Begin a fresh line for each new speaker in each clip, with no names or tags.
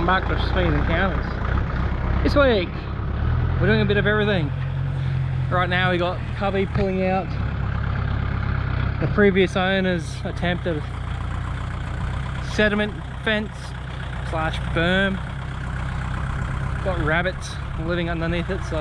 welcome back to Speed Encounters. This week we're doing a bit of everything. Right now we got Cubby pulling out the previous owner's attempted sediment fence slash berm. Got rabbits living underneath it, so,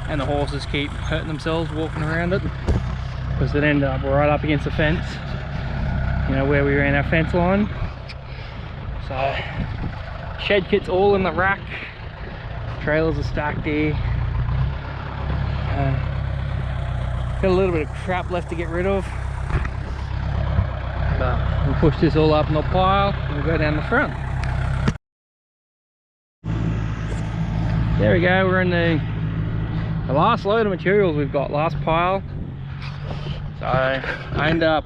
and the horses keep hurting themselves walking around it because it ended up right up against the fence, you know, where we ran our fence line. So shed kit's all in the rack, trailers are stacked here. Got a little bit of crap left to get rid of, but we'll push this all up in a pile and we'll go down the front. There we go, we're in the last load of materials we've got, last pile. So I end up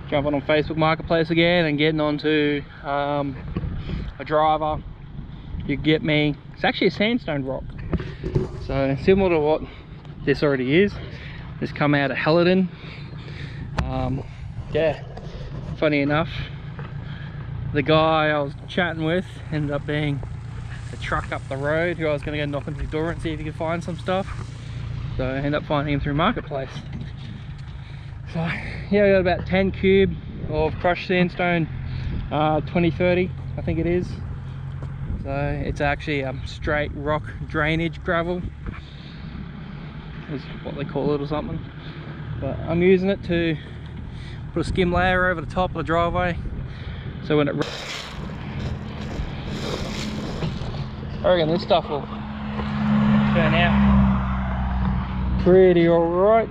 jumping on Facebook Marketplace again and getting onto a driver. You get me, it's actually a sandstone rock, so similar to what this already is. This come out of Helidon. Yeah, funny enough, the guy I was chatting with ended up being the truck up the road who I was going to go knock on his door and see if he could find some stuff. So I ended up finding him through Marketplace. So yeah, we got about 10 cube of crushed sandstone, 2030 I think it is. So it's actually straight rock drainage gravel is what they call it or something, but I'm using it to put a skim layer over the top of the driveway, so when it, I reckon this stuff will turn out pretty alright.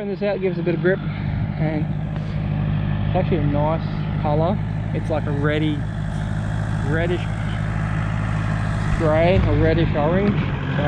This out gives a bit of grip, and it's actually a nice colour. It's like a reddish grey or reddish orange. So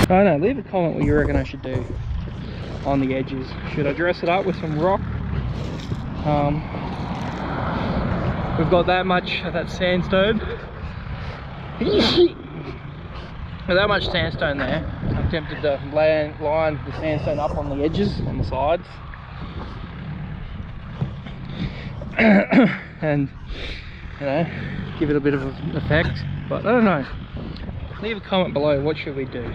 I don't know, leave a comment what you reckon I should do on the edges. Should I dress it up with some rock? We've got that much of that sandstone. With that much sandstone there, I'm tempted to line the sandstone up on the edges, on the sides. And, you know, give it a bit of an effect. But I don't know. Leave a comment below, what should we do?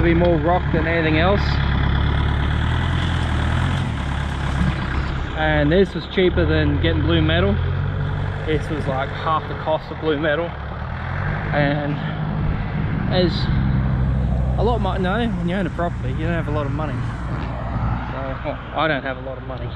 to be more rock than anything else. And this was cheaper than getting blue metal. This was like half the cost of blue metal. And as a lot might know, when you own a property, you don't have a lot of money. So, well, I don't have a lot of money.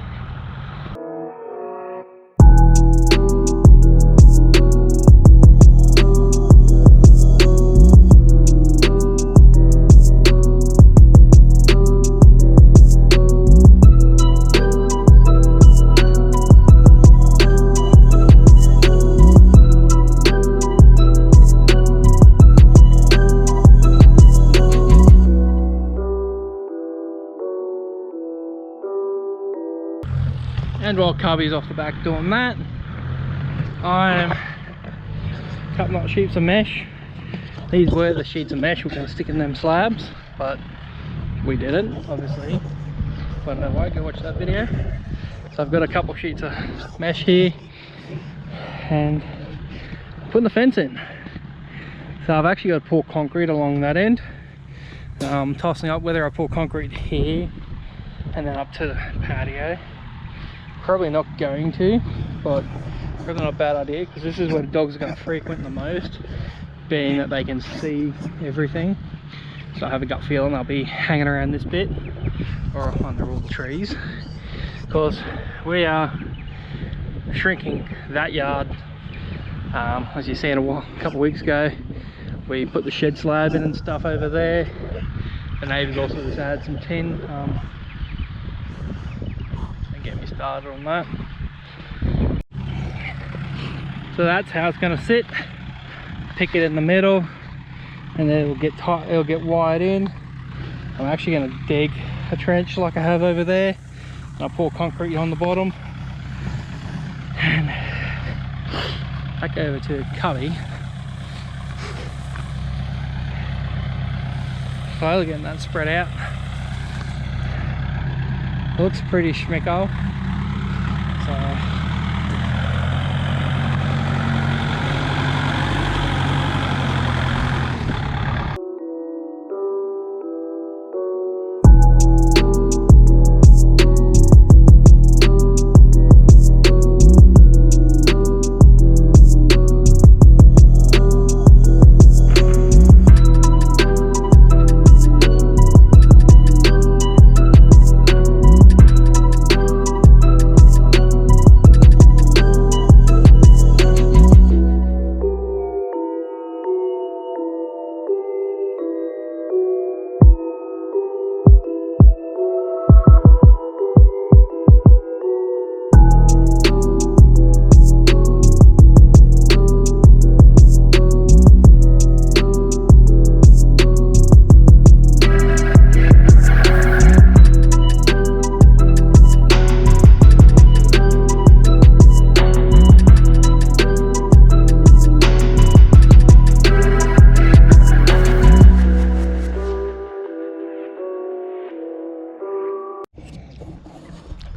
And while Cubby's off the back doing that, I'm cutting up sheets of mesh. These were the sheets of mesh we're going to stick in them slabs, but we didn't, obviously. But no way, go watch that video. So I've got a couple sheets of mesh here and putting the fence in. So I've actually got to pour concrete along that end. I'm tossing up whether I pour concrete here and then up to the patio. Probably not going to, but probably not a bad idea, because this is where the dogs are going to frequent the most, being that they can see everything. So I have a gut feeling I'll be hanging around this bit or under all the trees, because we are shrinking that yard. As you seen a couple of weeks ago, we put the shed slab in and stuff over there. The neighbours also just added some tin. Get me started on that. So that's how it's going to sit. Pick it in the middle, and then it'll get tight. It'll get wired in. I'm actually going to dig a trench like I have over there, and I'll pour concrete on the bottom. And back over to Cubby. Slowly getting that spread out. Looks pretty schmicko.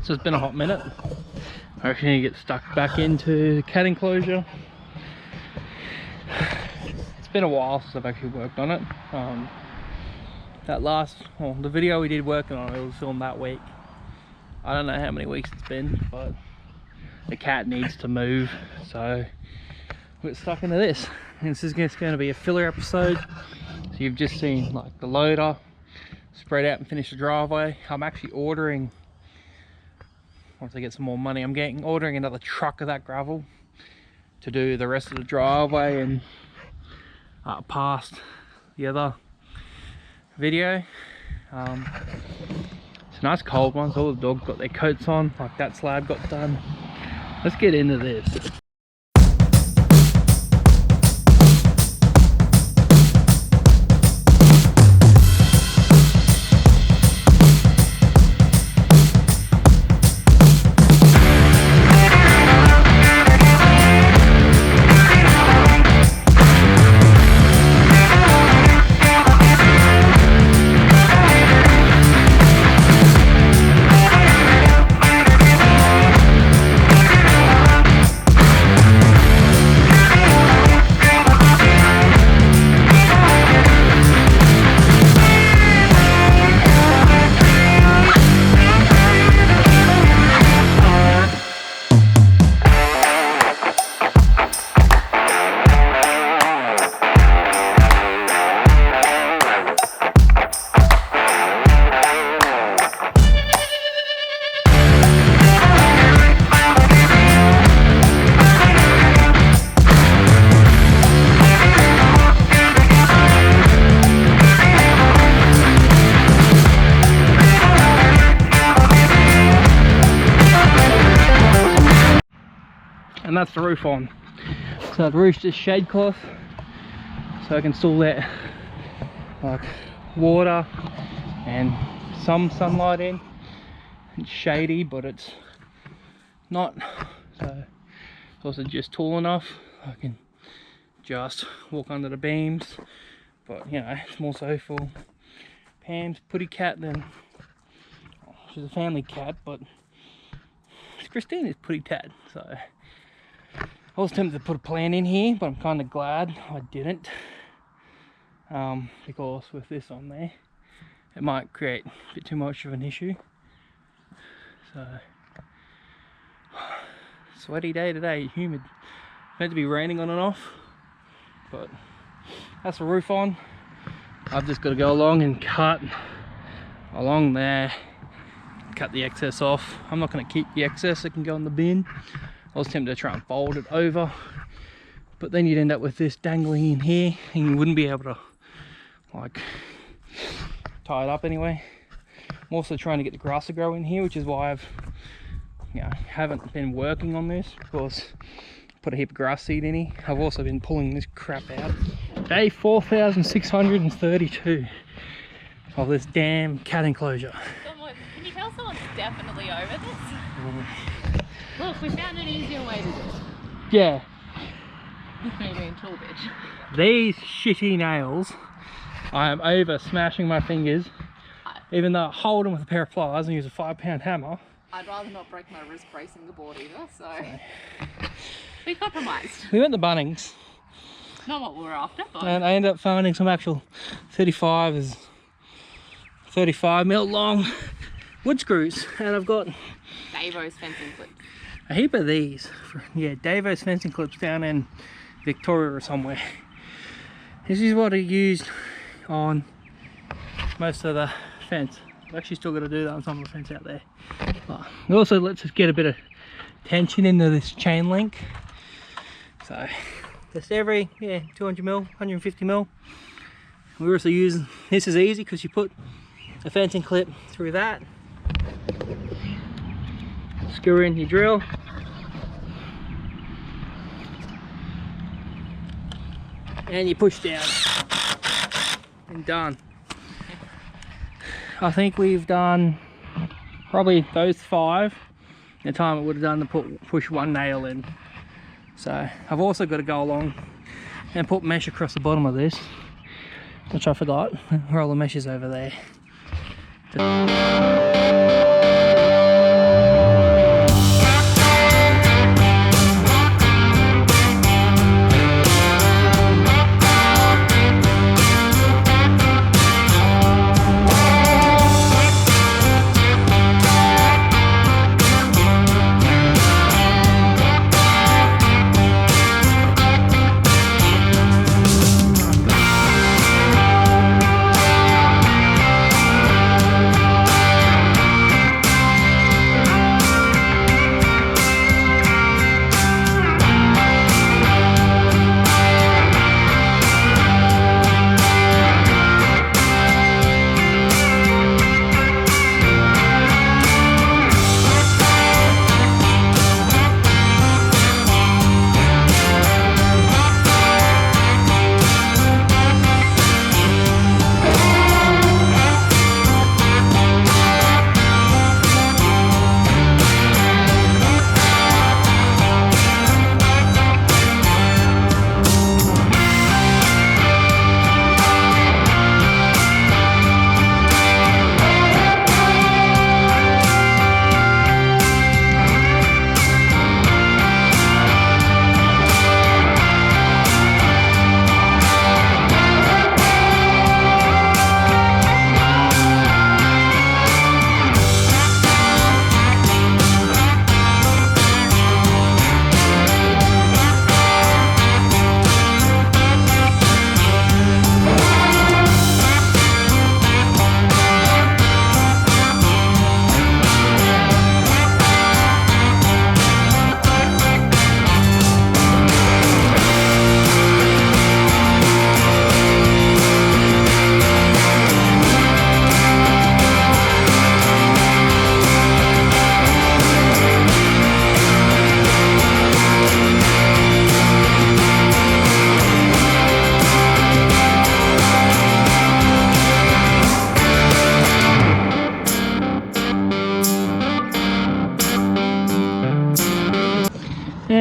So it's been a hot minute. I reckon you get stuck back into the cat enclosure. It's been a while since I've actually worked on it. The video we did working on it was filmed that week. I don't know how many weeks it's been, but the cat needs to move, so we're stuck into this. And this is just going to be a filler episode. So you've just seen like the loader spread out and finish the driveway. I'm actually ordering, once I get some more money, I'm ordering another truck of that gravel to do the rest of the driveway and past the other video. It's a nice cold one, so all the dogs got their coats on, like that slab got done. Let's get into this. and that's the roof on. So the roof's just shade cloth, so I can still let like water and some sunlight in. It's shady, but it's not, so it's also just tall enough I can just walk under the beams. But you know, it's more so for Pam's putty cat than, she's a family cat, but it's Christina's putty cat. So I was tempted to put a plant in here, but I'm kind of glad I didn't, because with this on there it might create a bit too much of an issue. So sweaty day today, humid, meant to be raining on and off, but that's the roof on. I've just got to go along and cut along there, cut the excess off. I'm not going to keep the excess, it can go in the bin. I was tempted to try and fold it over, but then you'd end up with this dangling in here and you wouldn't be able to like tie it up anyway. I'm also trying to get the grass to grow in here, which is why I've, you know, haven't been working on this, because I put a heap of grass seed in here. I've also been pulling this crap out. Day 4,632 of this damn cat enclosure.
Someone, can you tell someone's definitely over this? Look, we found an easier way to do it.
Yeah.
Maybe in tool bitch.
These shitty nails, I am over smashing my fingers. Even though I hold them with a pair of pliers and use a 5-pound hammer.
I'd rather not break my wrist bracing the board either, so we compromised.
We went to Bunnings.
Not what we were after, but...
And I ended up finding some actual 35 mil long wood screws. And I've got
Davo's fencing clips.
a heap of these. Yeah, Davo's fencing clips down in Victoria or somewhere. This is what I used on most of the fence. I've actually still got to do that on some of the fence out there. But it also lets us get a bit of tension into this chain link. So just every 200 mil, 150 mil. We're also using, this is easy because you put a fencing clip through that, screw in your drill, and you push down and done. I think we've done probably those 5 the time it would have done to push one nail in. So I've also got to go along and put mesh across the bottom of this, which I forgot. Where all the mesh is over there.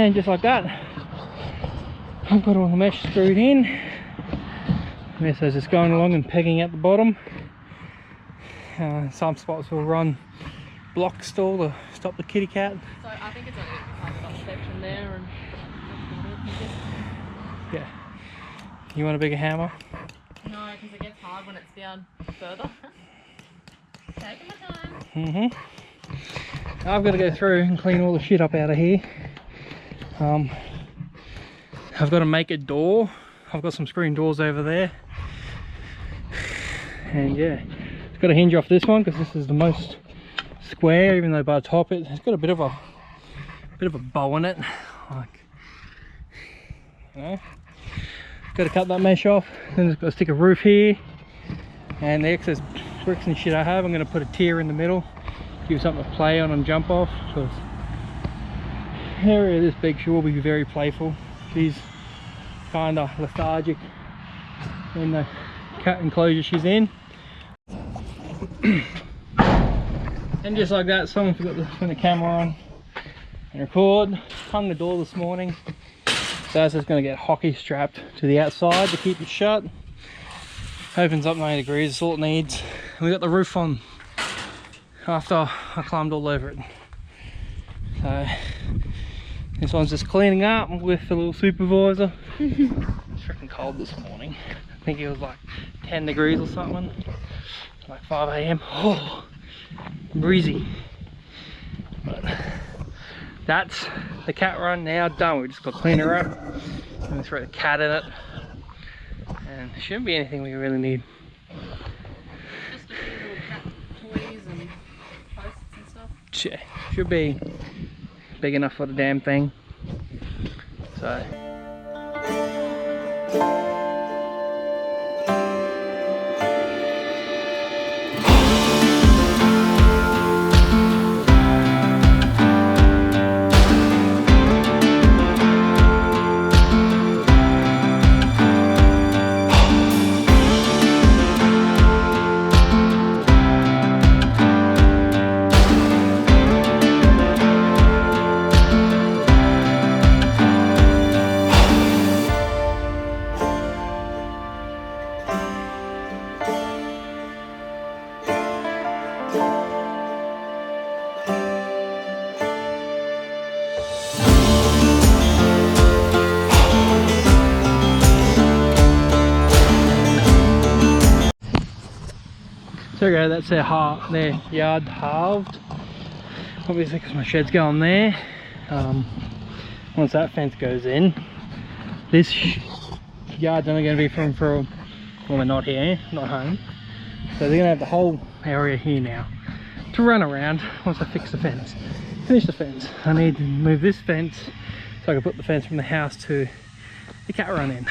And just like that, I've got all the mesh screwed in. This is just going along and pegging at the bottom. Some spots will run block stall to stop the kitty cat.
So I think it's only a covered up section there, and
yeah. You want a bigger hammer?
no, because it gets hard when it's down further. Taking my time.
I've got to go through and clean all the shit up out of here. I've got to make a door. I've got some screen doors over there. And yeah, it's got a hinge off this one because this is the most square, even though by the top it's got a bit of a bow in it. Like, you know, got to cut that mesh off. Then it's got to stick a roof here. And the excess bricks and shit I have, I'm going to put a tier in the middle, give something to play on and jump off. Because an area this big, she will be very playful. She's kind of lethargic in the cat enclosure she's in. And just like that, someone forgot to turn the camera on and record. Hung the door this morning, so that's just going to get hockey strapped to the outside to keep it shut. Opens up 90 degrees, that's all it needs. And we got the roof on after I climbed all over it. So this one's just cleaning up with the little supervisor. It's freaking cold this morning. I think it was like 10 degrees or something. Like 5 AM. Oh, breezy. But that's the cat run now done. We just got to clean her up and throw the cat in it. And there shouldn't be anything we really need.
Just a few little cat toys and posts and stuff.
Yeah, should be big enough for the damn thing. So there we go, that's their yard halved. Obviously because my shed's going there. Once that fence goes in, this yard's only going to be for when we're not here, not home. So they're going to have the whole area here now to run around once I fix the fence. Finish the fence. I need to move this fence so I can put the fence from the house to the cat run in.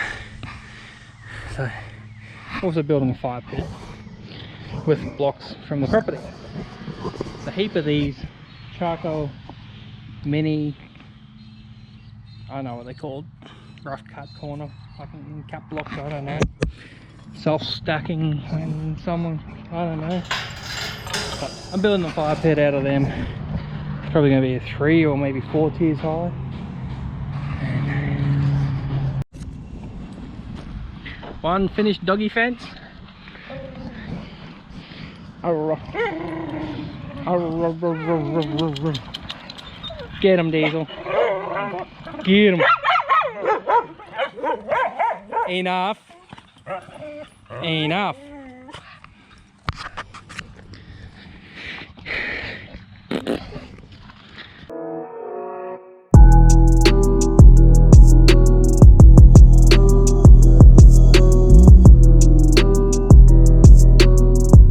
So also building a fire pit with blocks from the property. A heap of these charcoal mini, I don't know what they're called, rough cut corner, fucking cat blocks, I don't know, self-stacking and someone, I don't know. But I'm building a fire pit out of them. It's probably going to be a 3 or maybe 4 tiers high. And one finished doggy fence. Get him, Diesel. Get him. Enough. Enough.